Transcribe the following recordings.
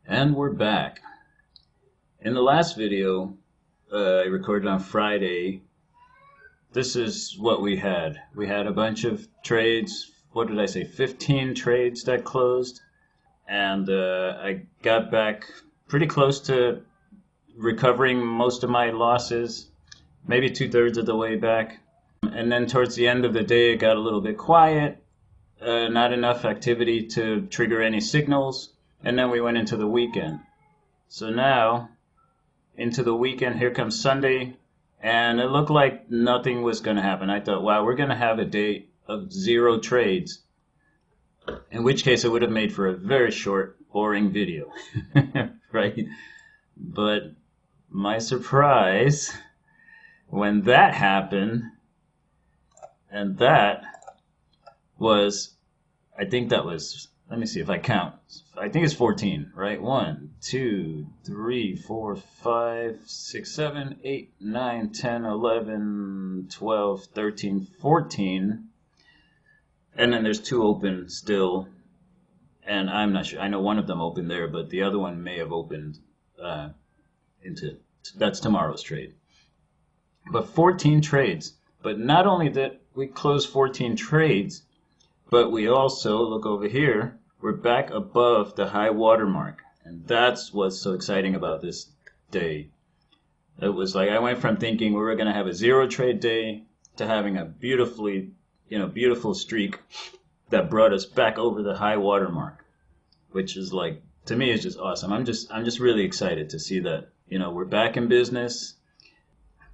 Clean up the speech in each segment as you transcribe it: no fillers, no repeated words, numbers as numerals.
And we're back. In the last video I recorded on Friday, this is what we had. We had a bunch of trades. What did I say? 15 trades that closed. And I got back pretty close to recovering most of my losses, maybe 2/3 of the way back. And then towards the end of the day, it got a little bit quiet. Not enough activity to trigger any signals. And then we went into the weekend. So now, into the weekend, here comes Sunday, and it looked like nothing was going to happen. I thought, wow, we're going to have a day of 0 trades, in which case it would have made for a very short, boring video, right? But my surprise, when that happened, and that was, I think that was, let me see if I count. I think it's 14, right? 1, 2, 3, 4, 5, 6, 7, 8, 9, 10, 11, 12, 13, 14. And then there's 2 open still. And I'm not sure. I know one of them opened there, but the other one may have opened that's tomorrow's trade. But 14 trades. But not only that we closed 14 trades, but we also, look over here, we're back above the high water mark. And that's what's so exciting about this day. It was like I went from thinking we were going to have a 0 trade day to having a beautiful streak that brought us back over the high water mark, which is like, to me, is just awesome. I'm just really excited to see that, we're back in business.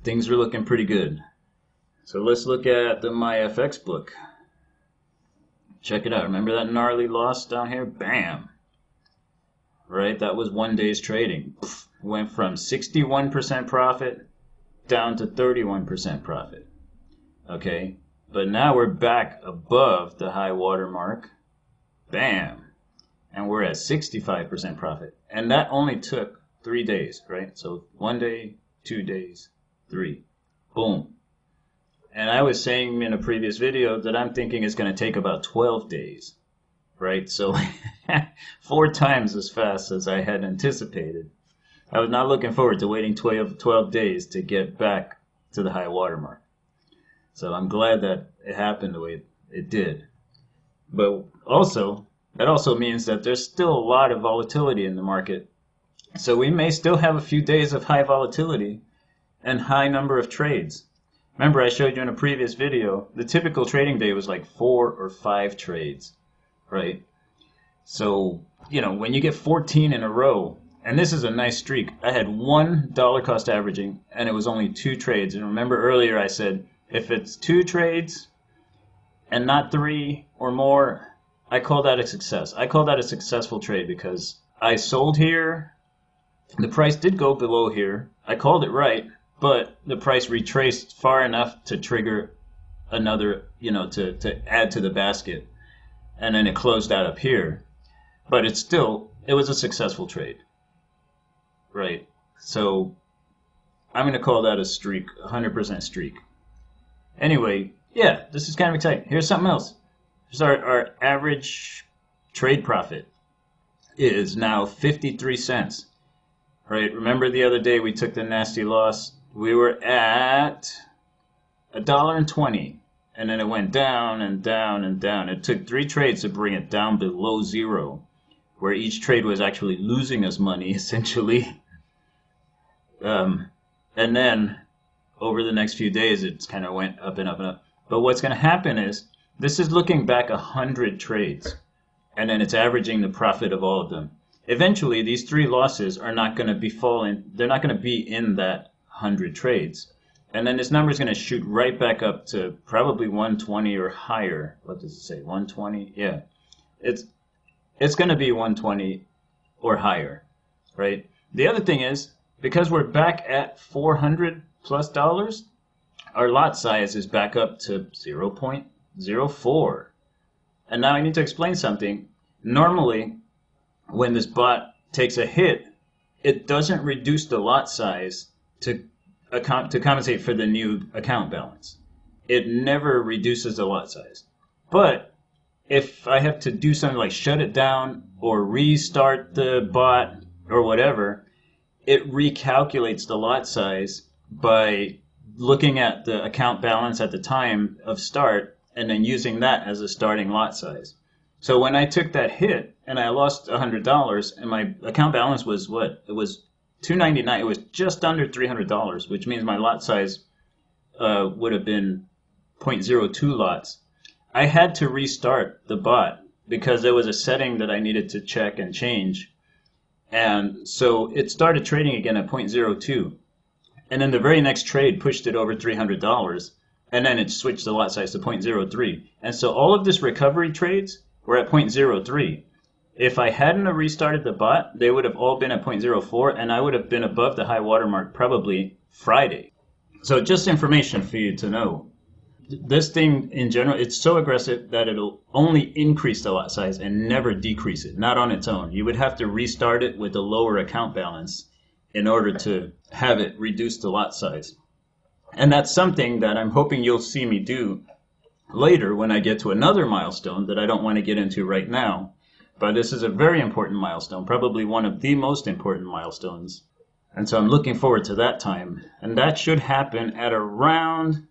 Things are looking pretty good. So let's look at the Myfxbook. Check it out. Remember that gnarly loss down here? Bam! Right? That was 1 day's trading. Went from 61% profit down to 31% profit. Okay? But now we're back above the high water mark. Bam! And we're at 65% profit. And that only took 3 days, right? So 1 day, 2 days, 3. Boom. And I was saying in a previous video that I'm thinking it's going to take about 12 days, right? So 4 times as fast as I had anticipated. I was not looking forward to waiting 12 days to get back to the high water mark. So I'm glad that it happened the way it did. But also, that also means that there's still a lot of volatility in the market. So we may still have a few days of high volatility and high number of trades. Remember, I showed you in a previous video, the typical trading day was like 4 or 5 trades, right? So, when you get 14 in a row, and this is a nice streak. I had $1 cost averaging, and it was only 2 trades. And remember earlier I said, if it's 2 trades and not 3 or more, I call that a success. I call that a successful trade because I sold here. The price did go below here. I called it right. But the price retraced far enough to trigger another, to add to the basket. And then it closed out up here. But it was a successful trade. Right? So I'm going to call that a streak, 100% streak. Anyway, yeah, this is kind of exciting. Here's something else. Here's our average trade profit is now 53 cents. Right? Remember the other day we took the nasty loss? We were at $1.20, and then it went down and down and down. It took 3 trades to bring it down below 0, where each trade was actually losing us money, essentially. And then, over the next few days, it kind of went up and up and up. But what's going to happen is, this is looking back 100 trades, and then it's averaging the profit of all of them. Eventually, these 3 losses are not going to be they're not going to be in that 100 trades. And then this number is going to shoot right back up to probably 120 or higher. What does it say? 120? Yeah. It's going to be 120 or higher, right? The other thing is, because we're back at $400+, our lot size is back up to 0.04. And now I need to explain something. Normally, when this bot takes a hit, it doesn't reduce the lot size to compensate for the new account balance. It never reduces the lot size. But if I have to do something like shut it down or restart the bot or whatever, it recalculates the lot size by looking at the account balance at the time of start and then using that as a starting lot size. So when I took that hit and I lost $100 and my account balance was what? It was $299. It was just under $300, which means my lot size would have been 0.02 lots. I had to restart the bot because there was a setting that I needed to check and change. And so it started trading again at 0.02. And then the very next trade pushed it over $300. And then it switched the lot size to 0.03. And so all of this recovery trades were at 0.03. If I hadn't restarted the bot, they would have all been at 0.04, and I would have been above the high water mark probably Friday. So just information for you to know. This thing in general, it's so aggressive that it'll only increase the lot size and never decrease it, not on its own. You would have to restart it with a lower account balance in order to have it reduce the lot size. And that's something that I'm hoping you'll see me do later when I get to another milestone that I don't want to get into right now. But this is a very important milestone, probably one of the most important milestones. And so I'm looking forward to that time. And that should happen at around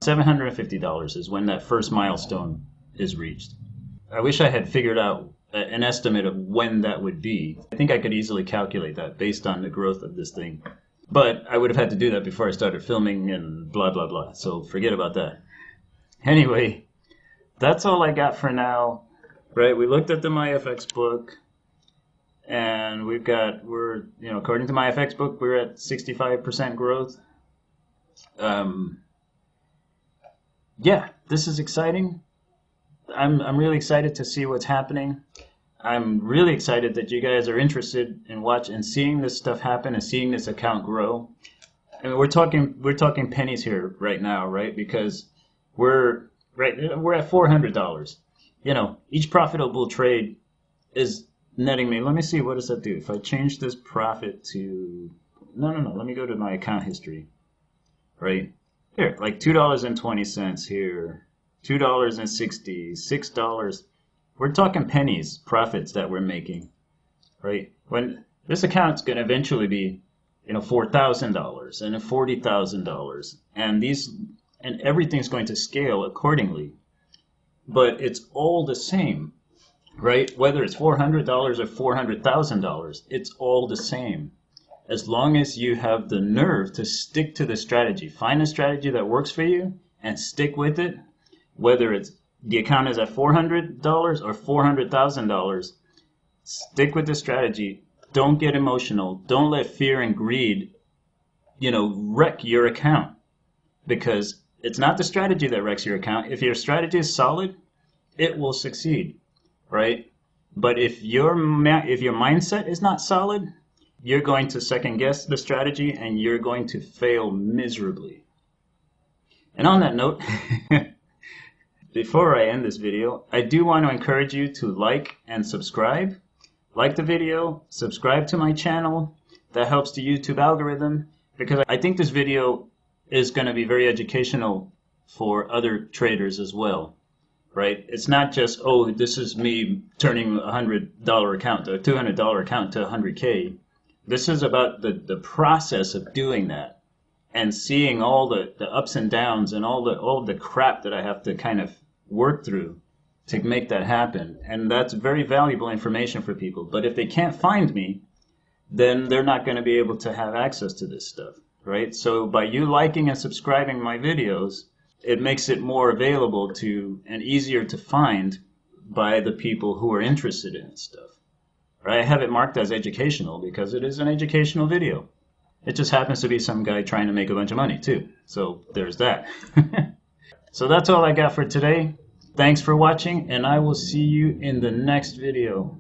$750 is when that first milestone is reached. I wish I had figured out an estimate of when that would be. I think I could easily calculate that based on the growth of this thing. But I would have had to do that before I started filming and blah, blah, blah. So forget about that. Anyway, that's all I got for now. Right, we looked at the Myfxbook, and according to Myfxbook, we're at 65% growth. Yeah, this is exciting. I'm really excited to see what's happening. I'm really excited that you guys are interested in seeing this stuff happen and seeing this account grow. I mean, we're talking pennies here right now, right? Because we're at $400. You know, each profitable trade is netting me. Let me see, what does that do? If I change this profit to no, let me go to my account history. Right here, like $2.20 here, $2.60, $6. We're talking pennies profits that we're making, right? When this account's going to eventually be, $4,000 and $40,000, and everything's going to scale accordingly. But it's all the same, right? Whether it's $400 or $400,000, it's all the same. As long as you have the nerve to stick to the strategy, find a strategy that works for you and stick with it, whether it's the account is at $400 or $400,000, stick with the strategy. Don't get emotional. Don't let fear and greed, wreck your account, because it's not the strategy that wrecks your account. If your strategy is solid, it will succeed, right? But if your mindset is not solid, you're going to second guess the strategy and you're going to fail miserably. And on that note, before I end this video, I do want to encourage you to like and subscribe. Like the video, subscribe to my channel. That helps the YouTube algorithm, because I think this video is going to be very educational for other traders as well, right? It's not just, oh, this is me turning a $100 account or $200 account to 100K. This is about the process of doing that and seeing all the ups and downs and all the crap that I have to kind of work through to make that happen. And that's very valuable information for people. But if they can't find me, then they're not going to be able to have access to this stuff, right? So by you liking and subscribing my videos, it makes it more available to and easier to find by the people who are interested in this stuff. Right? I have it marked as educational because it is an educational video. It just happens to be some guy trying to make a bunch of money too. So there's that. So that's all I got for today. Thanks for watching, and I will see you in the next video.